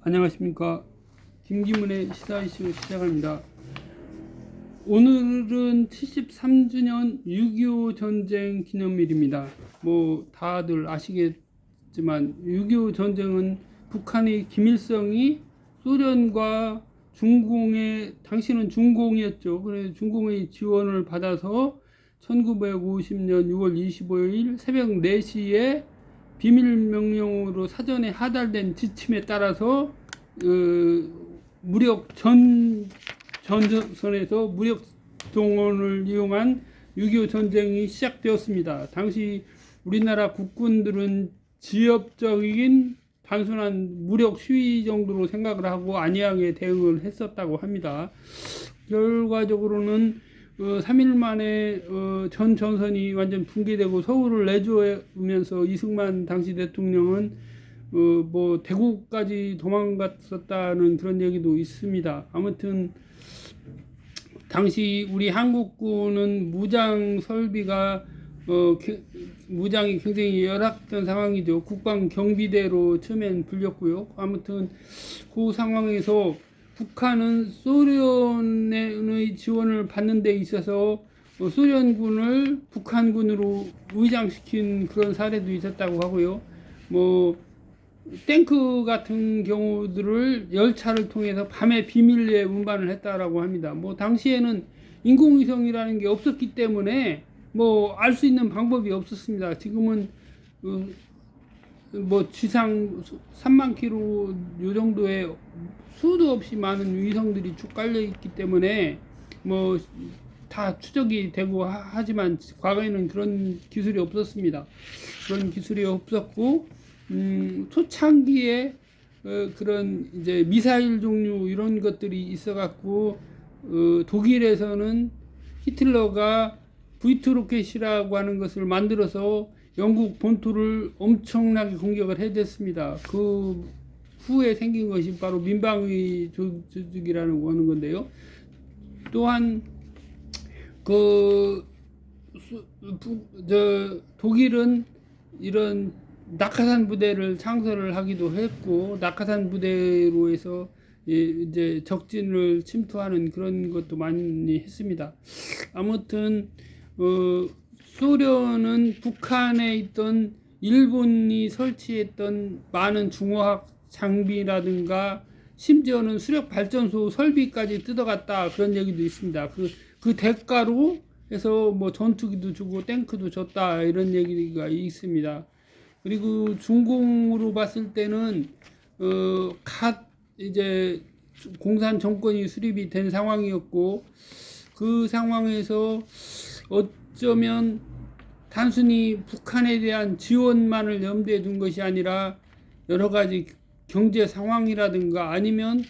안녕하십니까. 김기문의 시사 이슈 시작합니다. 오늘은 73주년 6.25 전쟁 기념일입니다. 뭐 다들 아시겠지만 6.25 전쟁은 북한의 김일성이 소련과 중공의, 당시는 중공이었죠. 그래서 중공의 지원을 받아서 1950년 6월 25일 새벽 4시에 비밀명령으로 사전에 하달된 지침에 따라서 전선에서 무력 동원을 이용한 6.25 전쟁이 시작되었습니다. 당시 우리나라 국군들은 지역적인 단순한 무력 시위 정도로 생각을 하고 안이하게 대응을 했었다고 합니다. 결과적으로는 3일 만에 전 전선이 완전 붕괴되고 서울을 내주면서 이승만 당시 대통령은 뭐 대구까지 도망갔었다는 그런 얘기도 있습니다. 아무튼 당시 우리 한국군은 무장 설비가 무장이 굉장히 열악했던 상황이죠. 국방 경비대로 처음엔 불렸고요. 아무튼 그 상황에서 북한은 소련의 지원을 받는 데 있어서 소련군을 북한군으로 위장시킨 그런 사례도 있었다고 하고요. 뭐 탱크 같은 경우들을 열차를 통해서 밤에 비밀리에 운반을 했다라고 합니다. 뭐 당시에는 인공위성이라는 게 없었기 때문에 뭐 알 수 있는 방법이 없었습니다. 지금은 뭐 지상 3만 킬로 요 정도의 수도 없이 많은 위성들이 쭉 깔려 있기 때문에 뭐 다 추적이 되고 하지만 과거에는 그런 기술이 없었습니다. 그런 기술이 없었고 초창기에 그런 이제 미사일 종류 이런 것들이 있어 갖고 독일에서는 히틀러가 V2 로켓이라고 하는 것을 만들어서 영국 본토를 엄청나게 공격을 해댔습니다. 그 후에 생긴 것이 바로 민방위 조직이라는 하는 건데요. 또한 독일은 이런 낙하산 부대를 창설을 하기도 했고, 낙하산 부대로 해서 이제 적진을 침투하는 그런 것도 많이 했습니다. 아무튼 소련은 북한에 있던 일본이 설치했던 많은 중화학 장비라든가 심지어는 수력 발전소 설비까지 뜯어갔다 그런 얘기도 있습니다. 그 대가로 해서 뭐 전투기도 주고 탱크도 줬다 이런 얘기가 있습니다. 그리고 중공으로 봤을 때는 갓 이제 공산 정권이 수립이 된 상황이었고, 그 상황에서 어쩌면 단순히 북한에 대한 지원만을 염두에 둔 것이 아니라 여러 가지 경제 상황이라든가 아니면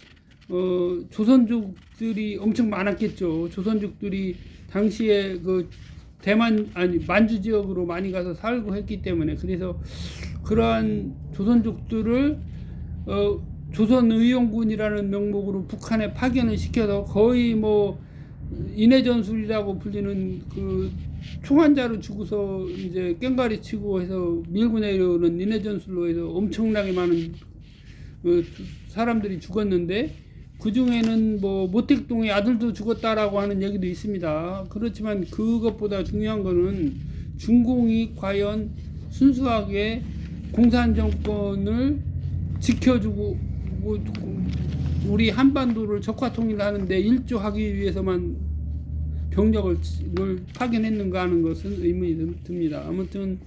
조선족들이 엄청 많았겠죠. 조선족들이 당시에 그 대만 아니 만주 지역으로 많이 가서 살고 했기 때문에, 그래서 그러한 조선족들을 조선의용군이라는 명목으로 북한에 파견을 시켜서 거의 뭐 인해전술이라고 불리는 그 총한자로 주고서 이제 깽가리 치고 해서 밀고 내려오는 인해전술로 해서 엄청나게 많은 사람들이 죽었는데, 그 중에는 뭐 모택동의 아들도 죽었다라고 하는 얘기도 있습니다. 그렇지만 그것보다 중요한 거는 중공이 과연 순수하게 공산 정권을 지켜주고 우리 한반도를 적화 통일하는데 일조하기 위해서만 병력을 파견했는가 하는 것은 의문이 듭니다. 아무튼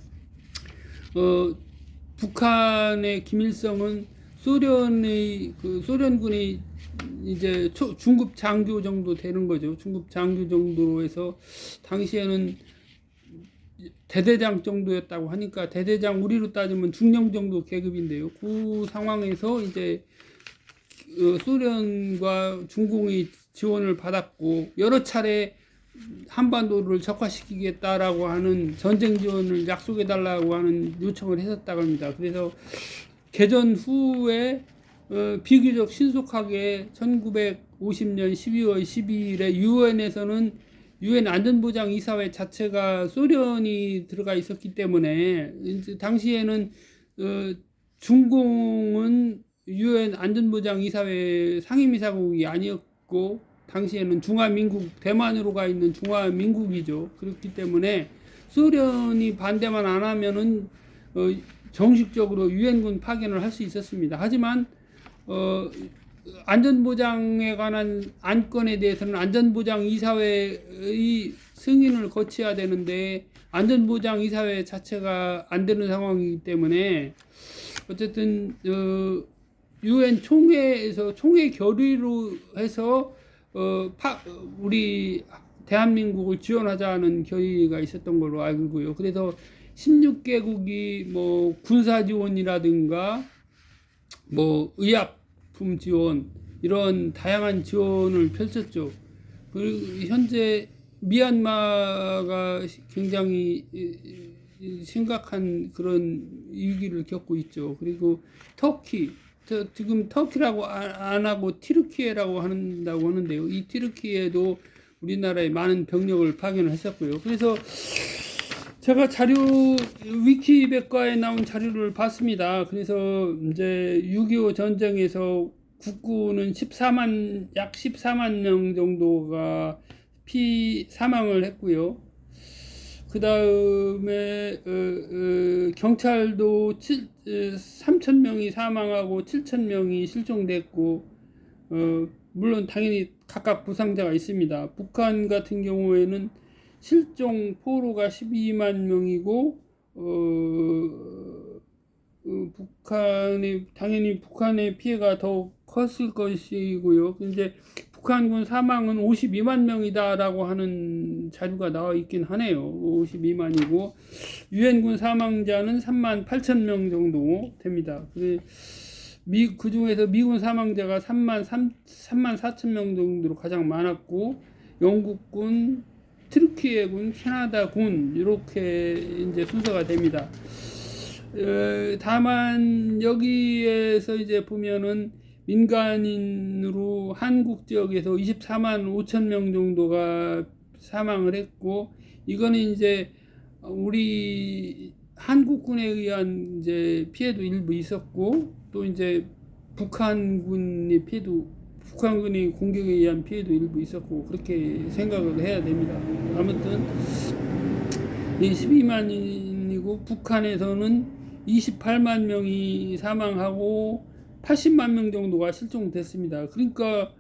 북한의 김일성은 소련군이 이제 중급 장교 정도 되는 거죠. 중급 장교 정도로 해서 당시에는 대대장 정도였다고 하니까, 대대장 우리로 따지면 중령 정도 계급인데요. 그 상황에서 이제 소련과 중공이 지원을 받았고, 여러 차례 한반도를 적화시키겠다라고 하는 전쟁 지원을 약속해달라고 하는 요청을 했었다고 합니다. 그래서 개전 후에 비교적 신속하게 1950년 12월 12일에 유엔에서는 유엔 안전보장 이사회 자체가 소련이 들어가 있었기 때문에 당시에는 중공은 유엔 안전보장 이사회 상임이사국이 아니었고 당시에는 중화민국 대만으로 가 있는 중화민국이죠. 그렇기 때문에 소련이 반대만 안 하면은 정식적으로 유엔군 파견을 할 수 있었습니다. 하지만 안전보장에 관한 안건에 대해서는 안전보장이사회의 승인을 거쳐야 되는데 안전보장이사회 자체가 안 되는 상황이기 때문에 어쨌든 유엔 총회에서 총회 결의로 해서 우리 대한민국을 지원하자는 결의가 있었던 걸로 알고요. 그래서 16개국이 뭐 군사 지원이라든가 뭐 의약품 지원 이런 다양한 지원을 펼쳤죠. 그리고 현재 미얀마가 굉장히 심각한 그런 위기를 겪고 있죠. 그리고 터키, 지금 터키라고 안 하고 티르키예라고 한다고 하는데요. 이 티르키예도 우리나라에 많은 병력을 파견을 했었고요. 그래서 제가 위키백과에 나온 자료를 봤습니다. 그래서 이제 6.25 전쟁에서 국군은 약 14만 명 정도가 사망을 했고요. 그 다음에 경찰도 3,000명이 사망하고 7,000명이 실종됐고 물론 당연히 각각 부상자가 있습니다. 북한 같은 경우에는 실종 포로가 12만 명이고 당연히 북한의 피해가 더 컸을 것이고요. 이제 북한군 사망은 52만 명이다라고 하는 자료가 나와 있긴 하네요. 52만이고 유엔군 사망자는 3만 8천 명 정도 됩니다. 그 중에서 미군 사망자가 3만 4천 명 정도로 가장 많았고 영국군, 트르키예군, 캐나다군 이렇게 이제 순서가 됩니다. 다만 여기에서 이제 보면은 민간인으로 한국 지역에서 24만 5천 명 정도가 사망을 했고 이거는 이제 우리 한국군에 의한 이제 피해도 일부 있었고 또 이제 북한군이 공격에 의한 피해도 일부 있었고 그렇게 생각을 해야 됩니다. 아무튼 12만이고 북한에서는 28만 명이 사망하고 80만 명 정도가 실종됐습니다. 그러니까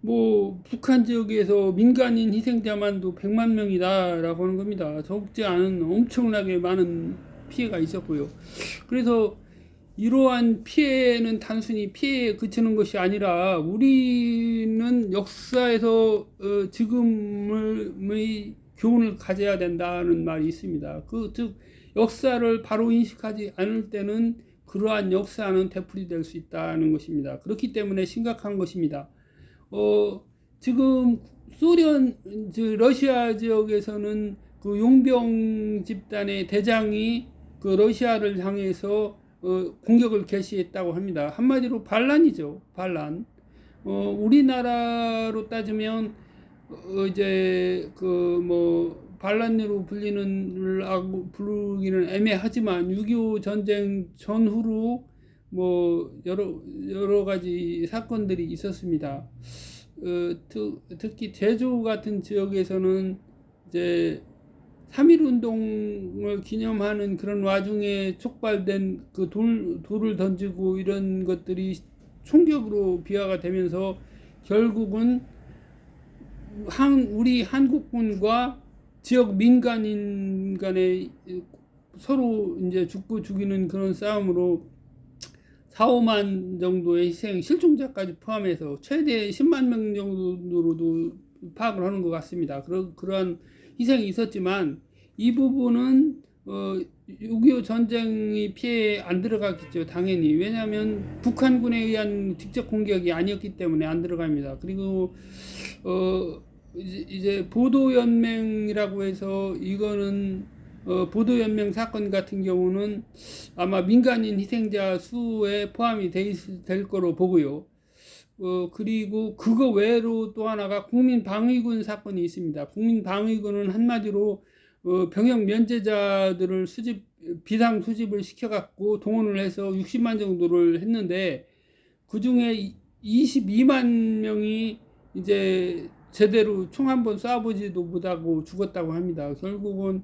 뭐 북한 지역에서 민간인 희생자만도 100만 명이다라고 하는 겁니다. 적지 않은 엄청나게 많은 피해가 있었고요. 그래서 이러한 피해는 단순히 피해에 그치는 것이 아니라 우리는 역사에서 지금의 교훈을 가져야 된다는 말이 있습니다. 즉 역사를 바로 인식하지 않을 때는 그러한 역사는 되풀이될 수 있다는 것입니다. 그렇기 때문에 심각한 것입니다. 지금 러시아 지역에서는 그 용병 집단의 대장이 그 러시아를 향해서 공격을 개시했다고 합니다. 한마디로 반란이죠. 반란. 우리나라로 따지면 이제 반란으로 부르기는 애매하지만 6.25 전쟁 전후로 뭐 여러 가지 사건들이 있었습니다. 특히 제주 같은 지역에서는 이제 3.1 운동을 기념하는 그런 와중에 촉발된 그 돌을 던지고 이런 것들이 총격으로 비화가 되면서 결국은 우리 한국군과 지역 민간인 간에 서로 이제 죽고 죽이는 그런 싸움으로 4~5만 정도의 실종자까지 포함해서 최대 10만 명 정도로도 파악을 하는 것 같습니다. 그러한 희생이 있었지만 이 부분은 6.25 전쟁의 피해에 안 들어갔겠죠. 당연히. 왜냐하면 북한군에 의한 직접 공격이 아니었기 때문에 안 들어갑니다. 그리고 이제 보도연맹이라고 해서 이거는 보도연맹 사건 같은 경우는 아마 민간인 희생자 수에 포함이 될 거로 보고요. 그리고 그거 외로 또 하나가 국민방위군 사건이 있습니다. 국민방위군은 한마디로 병역 면제자들을 비상 수집을 시켜갖고 동원을 해서 60만 정도를 했는데 그 중에 22만 명이 이제 제대로 총 한 번 쏴보지도 못하고 죽었다고 합니다. 결국은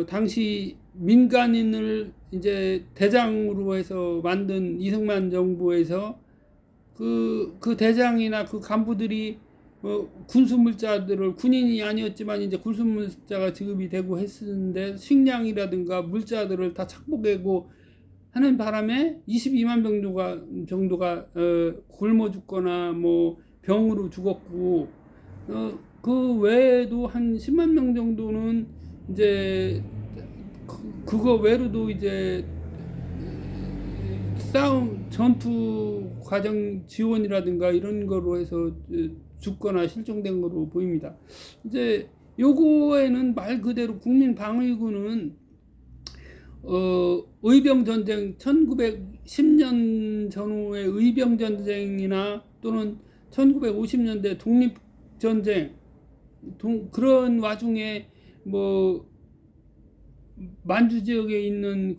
당시 민간인을 이제 대장으로 해서 만든 이승만 정부에서 그 대장이나 그 간부들이 군수물자들을, 군인이 아니었지만 이제 군수물자가 지급이 되고 했었는데 식량이라든가 물자들을 다 착복하고 하는 바람에 22만 병 정도가 굶어 죽거나 뭐 병으로 죽었고, 그 외에도 한 10만 명 정도는 이제 그거 외로도 이제 싸움 전투 과정 지원이라든가 이런 거로 해서 죽거나 실종된 거로 보입니다. 이제 요거에는 말 그대로 국민방위군은 의병전쟁 1910년 전후의 의병전쟁이나 또는 1950년대 독립전쟁 그런 와중에 뭐 만주 지역에 있는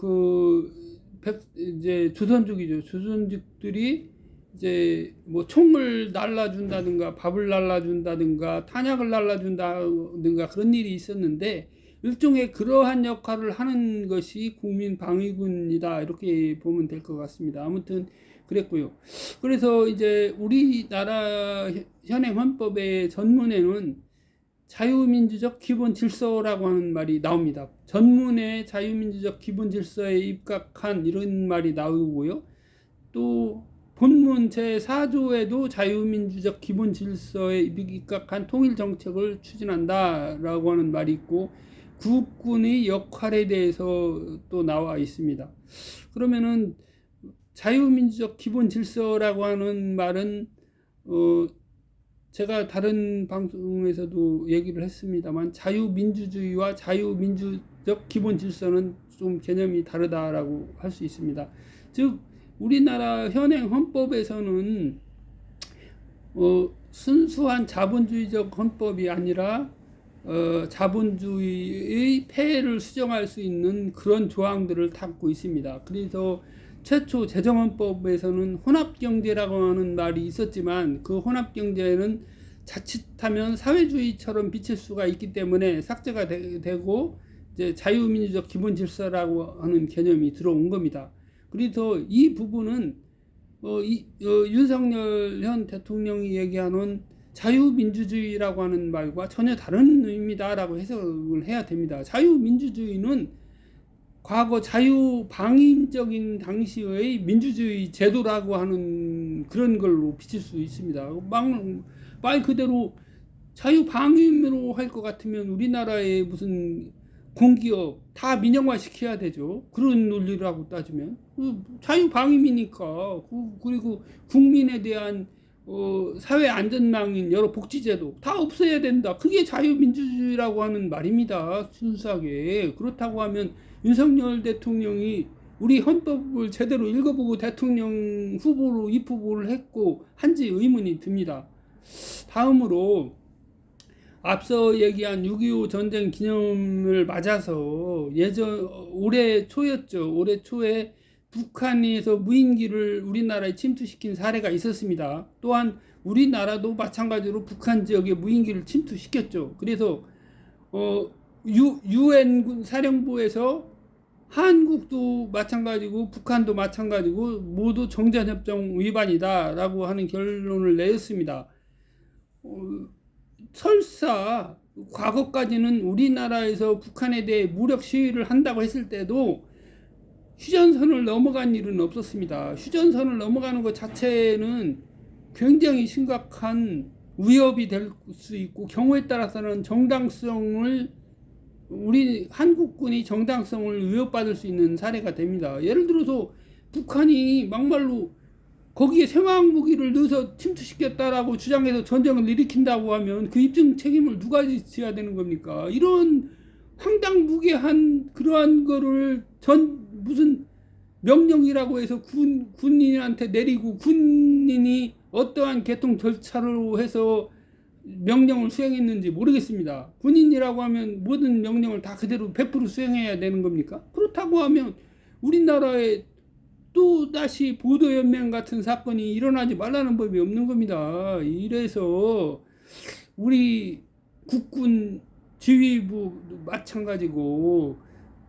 이제 조선족이죠. 조선족들이 이제 뭐 총을 날라준다든가 밥을 날라준다든가 탄약을 날라준다든가 그런 일이 있었는데, 일종의 그러한 역할을 하는 것이 국민방위군이다, 이렇게 보면 될 것 같습니다. 아무튼 그랬고요. 그래서 이제 우리나라 현행 헌법의 전문에는 자유민주적 기본 질서라고 하는 말이 나옵니다. 전문에 자유민주적 기본 질서에 입각한 이런 말이 나오고요. 또 본문 제4조에도 자유민주적 기본 질서에 입각한 통일정책을 추진한다라고 하는 말이 있고, 국군의 역할에 대해서 또 나와 있습니다. 그러면은 자유민주적 기본 질서라고 하는 말은 제가 다른 방송에서도 얘기를 했습니다만, 자유민주주의와 자유민주적 기본 질서는 좀 개념이 다르다라고 할 수 있습니다. 즉 우리나라 현행 헌법에서는 순수한 자본주의적 헌법이 아니라 자본주의의 폐해를 수정할 수 있는 그런 조항들을 담고 있습니다. 그래서 최초 제정헌법에서는 혼합경제라고 하는 말이 있었지만, 그 혼합경제는 자칫하면 사회주의처럼 비칠 수가 있기 때문에 삭제가 되고 이제 자유민주적 기본질서라고 하는 개념이 들어온 겁니다. 그래서 이 부분은 윤석열 현 대통령이 얘기하는 자유민주주의라고 하는 말과 전혀 다른 의미다라고 해석을 해야 됩니다. 자유민주주의는 과거 자유방임적인 당시의 민주주의 제도라고 하는 그런 걸로 비칠 수 있습니다. 말 그대로 자유방임으로 할 것 같으면 우리나라의 무슨 공기업 다 민영화 시켜야 되죠. 그런 논리라고 따지면 자유방임이니까. 그리고 국민에 대한 사회 안전망인 여러 복지제도 다 없애야 된다. 그게 자유민주주의라고 하는 말입니다. 순수하게. 그렇다고 하면 윤석열 대통령이 우리 헌법을 제대로 읽어보고 대통령 후보로 입후보를 했고 한지 의문이 듭니다. 다음으로 앞서 얘기한 6.25 전쟁 기념을 맞아서 올해 초였죠. 올해 초에 북한에서 무인기를 우리나라에 침투시킨 사례가 있었습니다. 또한 우리나라도 마찬가지로 북한 지역에 무인기를 침투시켰죠. 그래서 UN 사령부에서 한국도 마찬가지고 북한도 마찬가지고 모두 정전협정 위반이다라고 하는 결론을 내렸습니다. 설사 과거까지는 우리나라에서 북한에 대해 무력 시위를 한다고 했을 때도 휴전선을 넘어간 일은 없었습니다. 휴전선을 넘어가는 것 자체는 굉장히 심각한 위협이 될 수 있고, 경우에 따라서는 우리 한국군이 정당성을 위협받을 수 있는 사례가 됩니다. 예를 들어서 북한이 막말로 거기에 생화학무기를 넣어서 침투시켰다라고 주장해서 전쟁을 일으킨다고 하면 그 입증 책임을 누가 져야 되는 겁니까? 이런 황당무계한 그러한 거를 무슨 명령이라고 해서 군인한테 내리고 군인이 어떠한 개통 절차로 해서 명령을 수행했는지 모르겠습니다. 군인이라고 하면 모든 명령을 다 그대로 100% 수행해야 되는 겁니까? 그렇다고 하면 우리나라의 또 다시 보도연맹 같은 사건이 일어나지 말라는 법이 없는 겁니다. 이래서 우리 국군 지휘부도 마찬가지고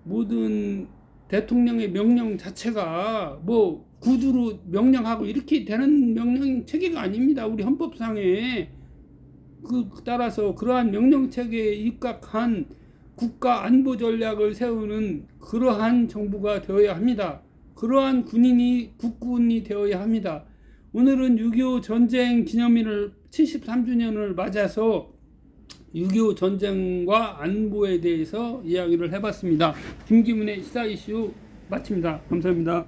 모든 대통령의 명령 자체가 뭐 구두로 명령하고 이렇게 되는 명령 체계가 아닙니다. 우리 헌법상에 따라서 그러한 명령 체계에 입각한 국가 안보 전략을 세우는 그러한 정부가 되어야 합니다. 그러한 국군이 되어야 합니다. 오늘은 6.25 전쟁 기념일을 73주년을 맞아서 6.25 전쟁과 안보에 대해서 이야기를 해봤습니다. 김기문의 시사 이슈 마칩니다. 감사합니다.